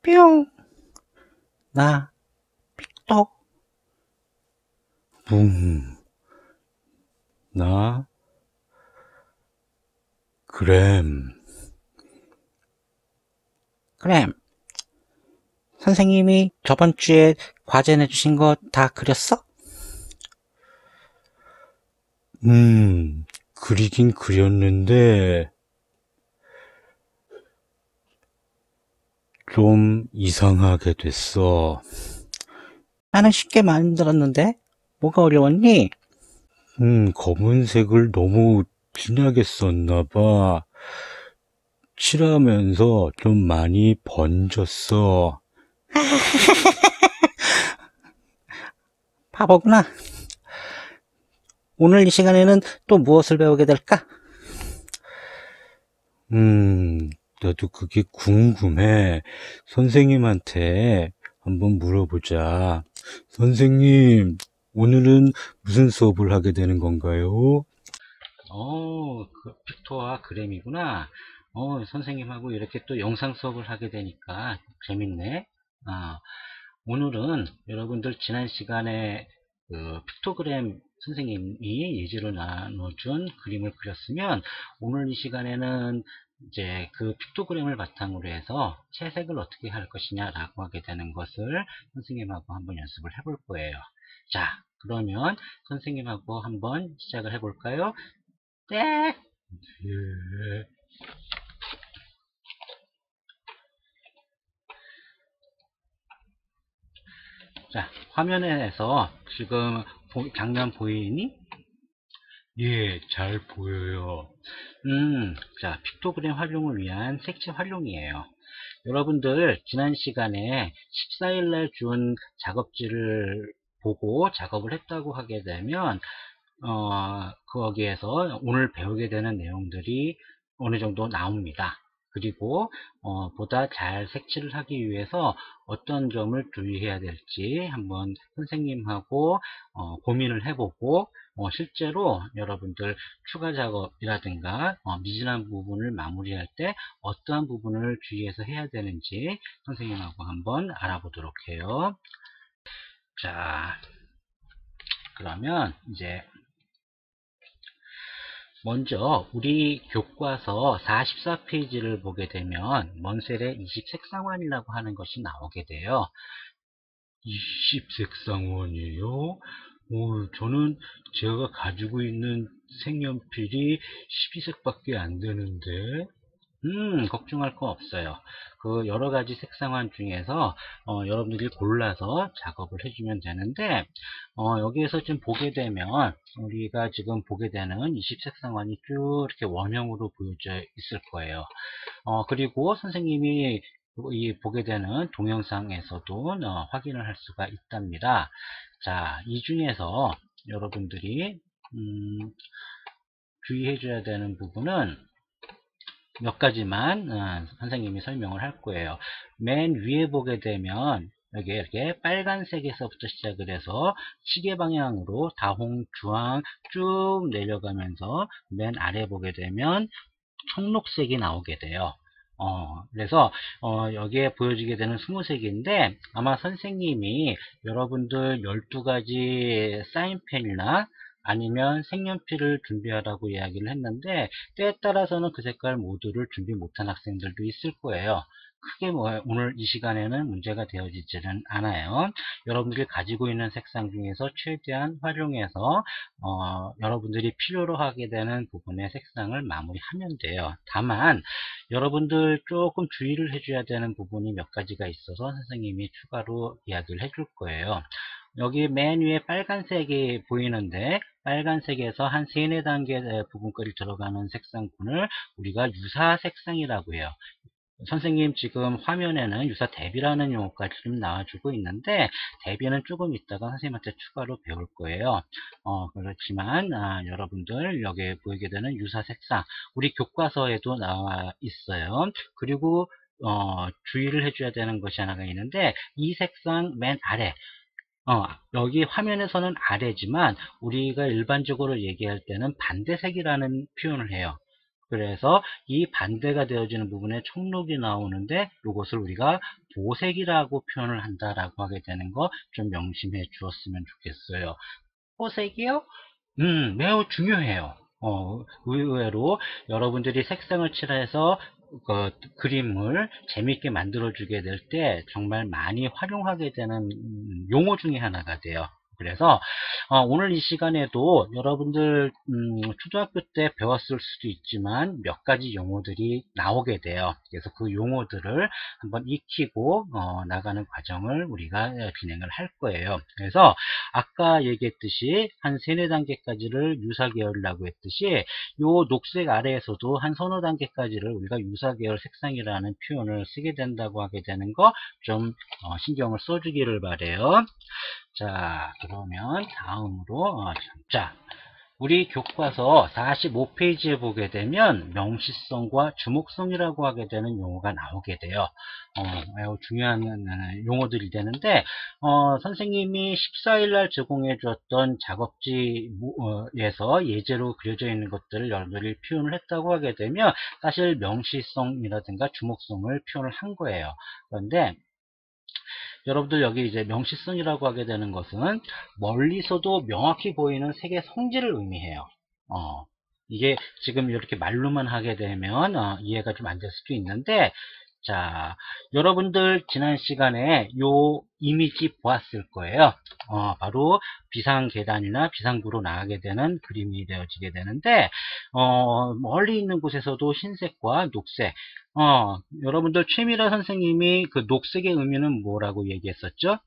뿅! 나 픽토. 나 그램. 그램, 선생님이 저번 주에 과제 내주신 거 다 그렸어? 그리긴 그렸는데 좀 이상하게 됐어. 나는 쉽게 만들었는데 뭐가 어려웠니? 검은색을 너무 진하게 썼나 봐. 칠하면서 좀 많이 번졌어. 바보구나. 오늘 이 시간에는 또 무엇을 배우게 될까? 나도 그게 궁금해. 선생님한테 한번 물어보자. 선생님, 오늘은 무슨 수업을 하게 되는 건가요? 픽토와 그램이구나. 선생님하고 이렇게 또 영상 수업을 하게 되니까 재밌네. 아, 오늘은 여러분들 지난 시간에 그 픽토그램 선생님이 예제로 나눠준 그림을 그렸으면 오늘 이 시간에는 이제 그 픽토그램을 바탕으로 해서 채색을 어떻게 할 것이냐라고 하게 되는 것을 선생님하고 한번 연습을 해볼 거예요. 자, 그러면 선생님하고 한번 시작을 해볼까요? 네. 예. 자, 화면에서 지금 장면 보이니? 예, 잘 보여요. 자, 픽토그램 활용을 위한 색채 활용이에요. 여러분들 지난 시간에 14일날 준 작업지를 보고 작업을 했다고 하게 되면 거기에서 오늘 배우게 되는 내용들이 어느 정도 나옵니다. 그리고 보다 잘 색칠을 하기 위해서 어떤 점을 주의해야 될지 한번 선생님하고 고민을 해보고 실제로 여러분들 추가 작업이라든가 미진한 부분을 마무리할 때 어떠한 부분을 주의해서 해야 되는지 선생님하고 한번 알아보도록 해요. 자, 그러면 이제 먼저 우리 교과서 44페이지를 보게 되면 먼셀의 20색상원이라고 하는 것이 나오게 돼요. 20색상원이에요? 저는 제가 가지고 있는 색연필이 12색밖에 안 되는데. 걱정할 거 없어요. 그 여러 가지 색상환 중에서 여러분들이 골라서 작업을 해주면 되는데 여기에서 지금 보게 되면 우리가 지금 보게 되는 20색상환이 쭉 이렇게 원형으로 보여져 있을 거예요. 그리고 선생님이 보게 되는 동영상에서도 확인을 할 수가 있답니다. 자, 이 중에서 여러분들이 주의해 줘야 되는 부분은 몇 가지만 선생님이 설명을 할 거예요. 맨 위에 보게 되면 여기 이렇게 빨간색에서부터 시작을 해서 시계 방향으로 다홍, 주황 쭉 내려가면서 맨 아래 보게 되면 청록색이 나오게 돼요. 그래서 여기에 보여지게 되는 20색인데 아마 선생님이 여러분들 12가지 사인펜이나 아니면 색연필을 준비하라고 이야기를 했는데 때에 따라서는 그 색깔 모두를 준비 못한 학생들도 있을 거예요. 크게 오늘 이 시간에는 문제가 되어지지는 않아요. 여러분들이 가지고 있는 색상 중에서 최대한 활용해서 여러분들이 필요로 하게 되는 부분의 색상을 마무리하면 돼요. 다만 여러분들 조금 주의를 해줘야 되는 부분이 몇 가지가 있어서 선생님이 추가로 이야기를 해줄 거예요. 여기 맨 위에 빨간색이 보이는데 빨간색에서 한 3, 4단계 부분까지 들어가는 색상군을 우리가 유사 색상이라고 해요. 선생님 지금 화면에는 유사 대비라는 용어까지 좀 나와주고 있는데 대비는 조금 있다가 선생님한테 추가로 배울 거예요. 그렇지만 여러분들 여기에 보이게 되는 유사 색상 우리 교과서에도 나와 있어요. 그리고 주의를 해줘야 되는 것이 하나가 있는데 이 색상 맨 아래 여기 화면에서는 아래지만 우리가 일반적으로 얘기할 때는 반대색이라는 표현을 해요. 그래서 이 반대가 되어지는 부분에 청록이 나오는데 이것을 우리가 보색이라고 표현을 한다라고 하게 되는 거 좀 명심해 주었으면 좋겠어요. 보색이요? 매우 중요해요. 의외로 여러분들이 색상을 칠해서 그림을 재밌게 만들어주게 될 때 정말 많이 활용하게 되는 용어 중에 하나가 돼요. 그래서 오늘 이 시간에도 여러분들 초등학교 때 배웠을 수도 있지만 몇 가지 용어들이 나오게 돼요. 그래서 그 용어들을 한번 익히고 나가는 과정을 우리가 진행을 할 거예요. 그래서 아까 얘기했듯이 한 세네 단계까지를 유사계열이라고 했듯이 요 녹색 아래에서도 한 서너 단계까지를 우리가 유사계열 색상이라는 표현을 쓰게 된다고 하게 되는 거 좀 신경을 써주기를 바래요. 자, 그러면 다음으로 자, 우리 교과서 45페이지에 보게 되면 명시성과 주목성이라고 하게 되는 용어가 나오게 돼요. 매우 중요한 용어들이 되는데 선생님이 14일 날 제공해 주었던 작업지에서 예제로 그려져 있는 것들을 여러분들이 표현을 했다고 하게 되면 사실 명시성이라든가 주목성을 표현을 한 거예요. 그런데 여러분들 여기 이제 명시성이라고 하게 되는 것은 멀리서도 명확히 보이는 색의 성질을 의미해요. 이게 지금 이렇게 말로만 하게 되면 이해가 좀 안 될 수도 있는데, 자, 여러분들 지난 시간에 요 이미지 보았을 거예요. 바로 비상계단이나 비상구로 나가게 되는 그림이 되어지게 되는데, 멀리 있는 곳에서도 흰색과 녹색, 여러분들 최미라 선생님이 그 녹색의 의미는 뭐라고 얘기했었죠?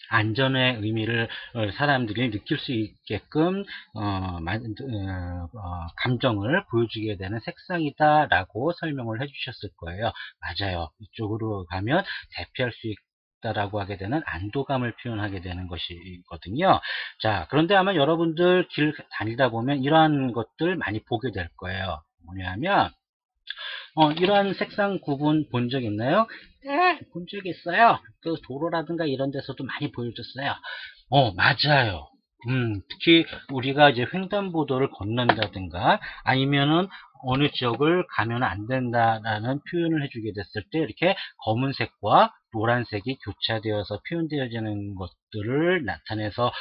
안전의 의미를 사람들이 느낄 수 있게끔 감정을 보여주게 되는 색상이다라고 설명을 해주셨을 거예요. 맞아요. 이쪽으로 가면 대피할 수 있다라고 하게 되는 안도감을 표현하게 되는 것이거든요. 자, 그런데 아마 여러분들 길 다니다 보면 이러한 것들 많이 보게 될 거예요. 뭐냐면 이러한 색상 구분 본 적 있나요? 네, 본 적 있어요. 그 도로라든가 이런 데서도 많이 보여줬어요. 맞아요. 특히 우리가 이제 횡단보도를 건넌다든가 아니면은 어느 지역을 가면 안 된다라는 표현을 해주게 됐을 때 이렇게 검은색과 노란색이 교차되어서 표현되어지는 것들을 나타내서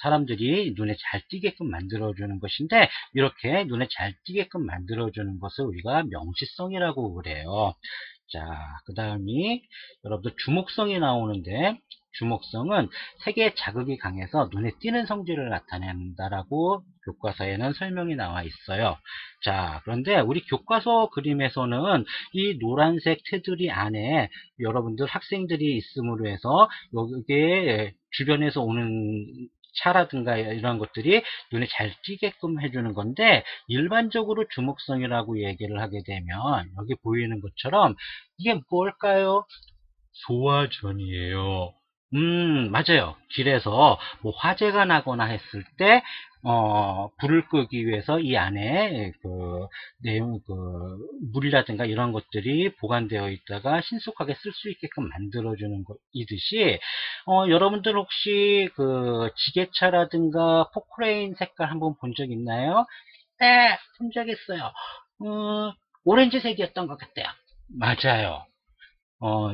사람들이 눈에 잘 띄게끔 만들어주는 것인데 이렇게 눈에 잘 띄게끔 만들어주는 것을 우리가 명시성이라고 그래요. 자, 그 다음이 여러분들 주목성이 나오는데 주목성은 색의 자극이 강해서 눈에 띄는 성질을 나타낸다라고 교과서에는 설명이 나와 있어요. 자, 그런데 우리 교과서 그림에서는 이 노란색 테두리 안에 여러분들 학생들이 있음으로 해서 여기에 주변에서 오는 차라든가 이런 것들이 눈에 잘 띄게끔 해주는 건데 일반적으로 주목성이라고 얘기를 하게 되면 여기 보이는 것처럼 이게 뭘까요? 소화전이에요. 맞아요. 길에서 뭐 화재가 나거나 했을 때, 불을 끄기 위해서 이 안에 물이라든가 이런 것들이 보관되어 있다가 신속하게 쓸 수 있게끔 만들어주는 것이듯이, 여러분들 혹시 그 지게차라든가 포크레인 색깔 한번 본 적 있나요? 네, 본 적 있어요. 오렌지색이었던 것 같아요. 맞아요.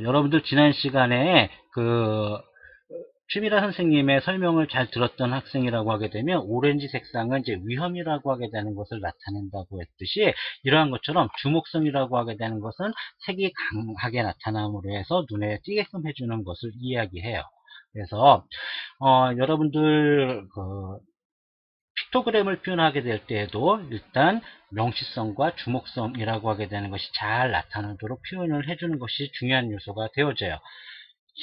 여러분들 지난 시간에 최미라 선생님의 설명을 잘 들었던 학생이라고 하게 되면 오렌지 색상은 이제 위험이라고 하게 되는 것을 나타낸다고 했듯이 이러한 것처럼 주목성이라고 하게 되는 것은 색이 강하게 나타남으로 해서 눈에 띄게끔 해주는 것을 이야기해요. 그래서 여러분들 픽토그램을 표현하게 될 때에도 일단 명시성과 주목성이라고 하게 되는 것이 잘 나타나도록 표현을 해주는 것이 중요한 요소가 되어져요.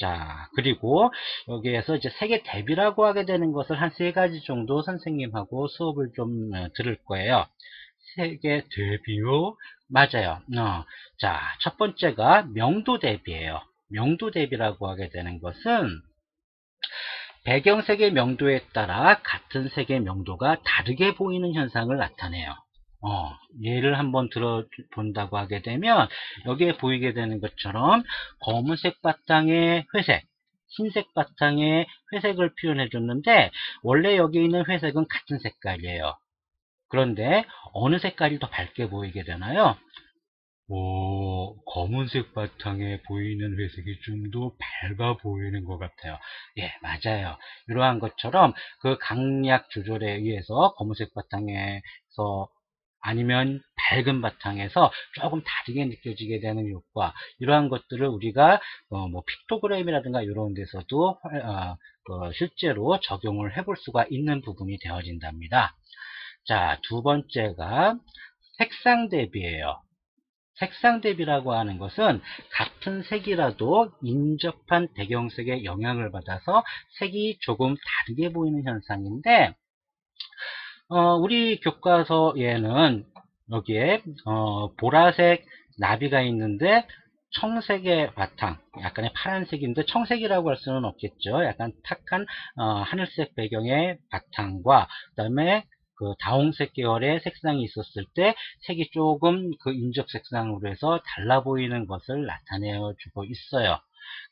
자, 그리고 여기에서 이제 색의 대비라고 하게 되는 것을 한 세 가지 정도 선생님하고 수업을 좀 들을 거예요. 색의 대비요? 맞아요. 자, 첫 번째가 명도 대비예요. 명도 대비라고 하게 되는 것은 배경색의 명도에 따라 같은 색의 명도가 다르게 보이는 현상을 나타내요. 예를 한번 들어본다고 하게 되면 여기에 보이게 되는 것처럼 검은색 바탕에 회색, 흰색 바탕에 회색을 표현해 줬는데 원래 여기 있는 회색은 같은 색깔이에요. 그런데 어느 색깔이 더 밝게 보이게 되나요? 검은색 바탕에 보이는 회색이 좀 더 밝아 보이는 것 같아요. 예, 맞아요. 이러한 것처럼 그 강약 조절에 의해서 검은색 바탕에서 아니면 밝은 바탕에서 조금 다르게 느껴지게 되는 효과, 이러한 것들을 우리가 뭐 픽토그램이라든가 이런 데서도 실제로 적용을 해볼 수가 있는 부분이 되어진답니다. 자, 두 번째가 색상 대비예요. 색상 대비라고 하는 것은 같은 색이라도 인접한 배경색에 영향을 받아서 색이 조금 다르게 보이는 현상인데, 우리 교과서에는 여기에 보라색 나비가 있는데 청색의 바탕, 약간의 파란색인데 청색이라고 할 수는 없겠죠. 약간 탁한 하늘색 배경의 바탕과 그 다음에 그 다홍색 계열의 색상이 있었을 때 색이 조금 그 인접 색상으로 해서 달라 보이는 것을 나타내어 주고 있어요.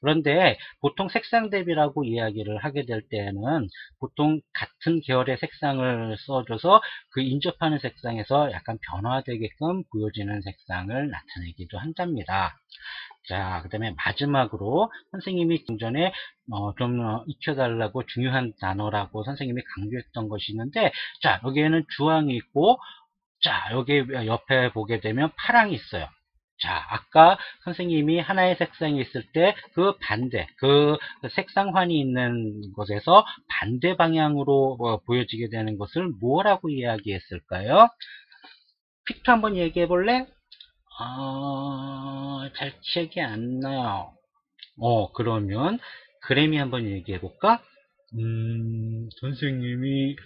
그런데 보통 색상 대비라고 이야기를 하게 될 때에는 보통 같은 계열의 색상을 써줘서 그 인접하는 색상에서 약간 변화되게끔 보여지는 색상을 나타내기도 한답니다. 자, 그 다음에 마지막으로 선생님이 좀 전에 좀 익혀달라고 중요한 단어라고 선생님이 강조했던 것이 있는데, 자, 여기에는 주황이 있고, 자, 여기 옆에 보게 되면 파랑이 있어요. 자, 아까 선생님이 하나의 색상이 있을 때 그 반대, 그 색상환이 있는 곳에서 반대 방향으로 보여지게 되는 것을 뭐라고 이야기했을까요? 픽토 한번 얘기해 볼래? 잘 기억이 안 나요. 그러면 그래미 한번 얘기해 볼까? 선생님이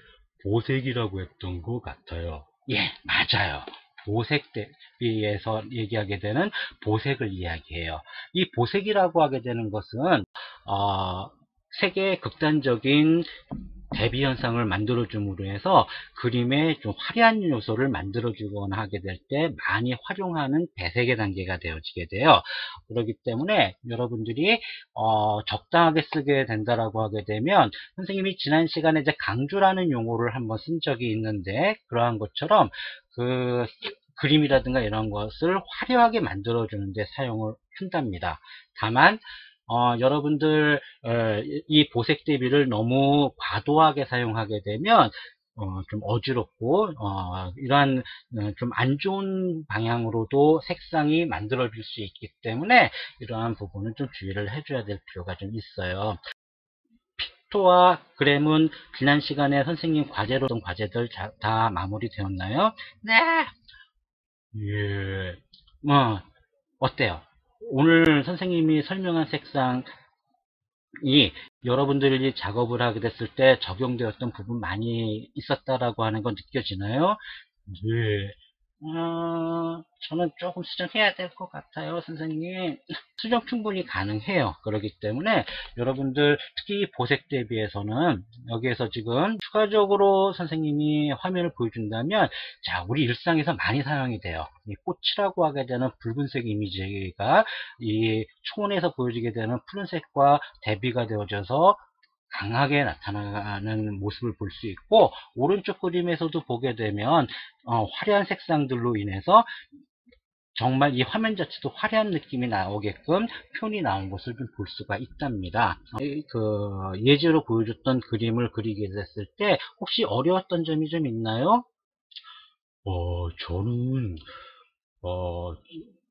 보색이라고 했던 것 같아요. 예, 맞아요. 보색 대비에서 얘기하게 되는 보색을 이야기해요. 이 보색이라고 하게 되는 것은 색의 극단적인 대비 현상을 만들어줌으로 해서 그림에 좀 화려한 요소를 만들어주거나 하게 될 때 많이 활용하는 배색의 단계가 되어지게 돼요. 그렇기 때문에 여러분들이 적당하게 쓰게 된다라고 하게 되면, 선생님이 지난 시간에 이제 강조라는 용어를 한번 쓴 적이 있는데, 그러한 것처럼 그 그림이라든가 이런 것을 화려하게 만들어주는 데 사용을 한답니다. 다만 여러분들 이 보색 대비를 너무 과도하게 사용하게 되면 좀 어지럽고 이러한 좀 안 좋은 방향으로도 색상이 만들어질 수 있기 때문에 이러한 부분은 좀 주의를 해줘야 될 필요가 좀 있어요. 픽토와 그램은 지난 시간에 선생님 과제로 했던 과제들 다 마무리 되었나요? 네. 예, 뭐 어때요? 오늘 선생님이 설명한 색상이 여러분들이 작업을 하게 됐을 때 적용되었던 부분 많이 있었다라고 하는 건 느껴지나요? 예, 저는 조금 수정해야 될 것 같아요, 선생님. 수정 충분히 가능해요. 그렇기 때문에 여러분들 특히 보색 대비해서는 여기에서 지금 추가적으로 선생님이 화면을 보여준다면, 자, 우리 일상에서 많이 사용이 돼요. 이 꽃이라고 하게 되는 붉은색 이미지가 이 초원에서 보여지게 되는 푸른색과 대비가 되어져서 강하게 나타나는 모습을 볼 수 있고, 오른쪽 그림에서도 보게 되면 화려한 색상들로 인해서 정말 이 화면 자체도 화려한 느낌이 나오게끔 표현이 나온 것을 좀 볼 수가 있답니다. 그 예제로 보여줬던 그림을 그리게 됐을 때 혹시 어려웠던 점이 좀 있나요? 저는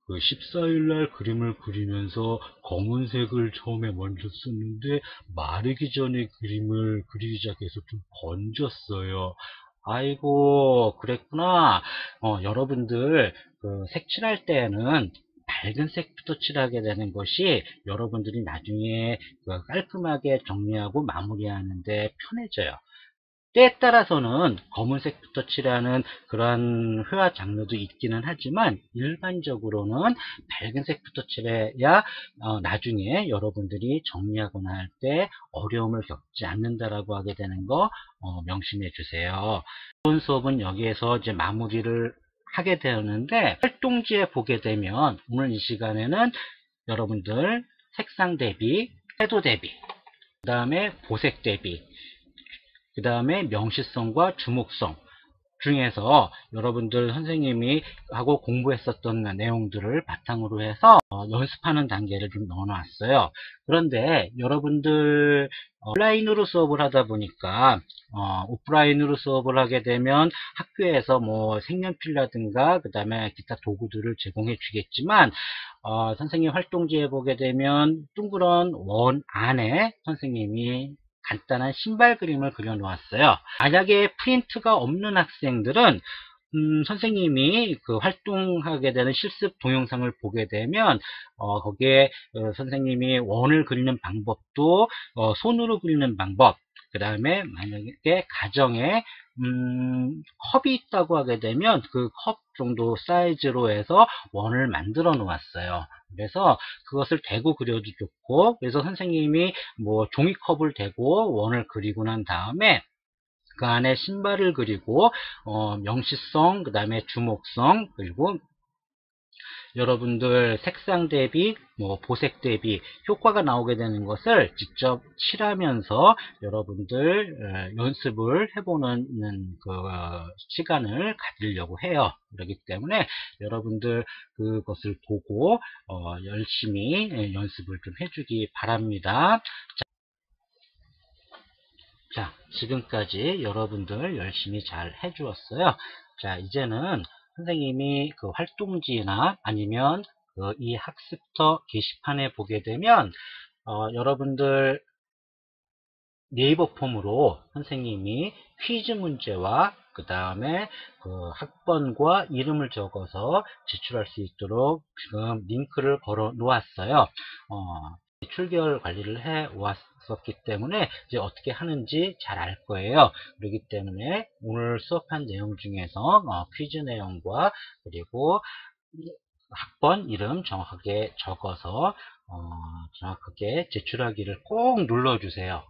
그 14일날 그림을 그리면서 검은색을 처음에 먼저 썼는데 마르기 전에 그림을 그리기 시작해서 좀 번졌어요. 아이고, 그랬구나. 여러분들 그 색칠할 때에는 밝은 색부터 칠하게 되는 것이 여러분들이 나중에 그 깔끔하게 정리하고 마무리하는데 편해져요. 때에 따라서는 검은색부터 칠하는 그런 회화 장르도 있기는 하지만, 일반적으로는 밝은 색부터 칠해야 나중에 여러분들이 정리하거나 할 때 어려움을 겪지 않는다라고 하게 되는 거 명심해 주세요. 이번 수업은 여기에서 이제 마무리를 하게 되었는데, 활동지에 보게 되면 오늘 이 시간에는 여러분들 색상 대비, 태도 대비, 그 다음에 보색 대비, 그 다음에 명시성과 주목성, 중에서 여러분들 선생님이 하고 공부했었던 내용들을 바탕으로 해서 연습하는 단계를 좀 넣어놨어요. 그런데 여러분들 온라인으로 수업을 하다 보니까 오프라인으로 수업을 하게 되면 학교에서 뭐 색연필이라든가 그 다음에 기타 도구들을 제공해 주겠지만 선생님 활동지에 보게 되면 둥그런 원 안에 선생님이 간단한 신발 그림을 그려 놓았어요. 만약에 프린트가 없는 학생들은 선생님이 그 활동하게 되는 실습 동영상을 보게 되면 거기에 선생님이 원을 그리는 방법도 손으로 그리는 방법, 그 다음에 만약에 가정에 컵이 있다고 하게 되면 그 컵 정도 사이즈로 해서 원을 만들어 놓았어요. 그래서 그것을 대고 그려도 좋고, 그래서 선생님이 뭐 종이컵을 대고 원을 그리고 난 다음에 그 안에 신발을 그리고 명시성, 그 다음에 주목성, 그리고 여러분들 색상 대비, 뭐 보색 대비 효과가 나오게 되는 것을 직접 칠하면서 여러분들 연습을 해보는 그 시간을 가지려고 해요. 그렇기 때문에 여러분들 그것을 보고 열심히 연습을 좀 해주기 바랍니다. 자, 지금까지 여러분들 열심히 잘 해주었어요. 자, 이제는 선생님이 그 활동지나 아니면 이 학습터 게시판에 보게 되면 여러분들 네이버 폼으로 선생님이 퀴즈 문제와 그 다음에 그 학번과 이름을 적어서 제출할 수 있도록 지금 링크를 걸어 놓았어요. 출결 관리를 해 왔었기 때문에 이제 어떻게 하는지 잘 알 거예요. 그렇기 때문에 오늘 수업한 내용 중에서 퀴즈 내용과 그리고 학번 이름 정확하게 적어서 정확하게 제출하기를 꼭 눌러주세요.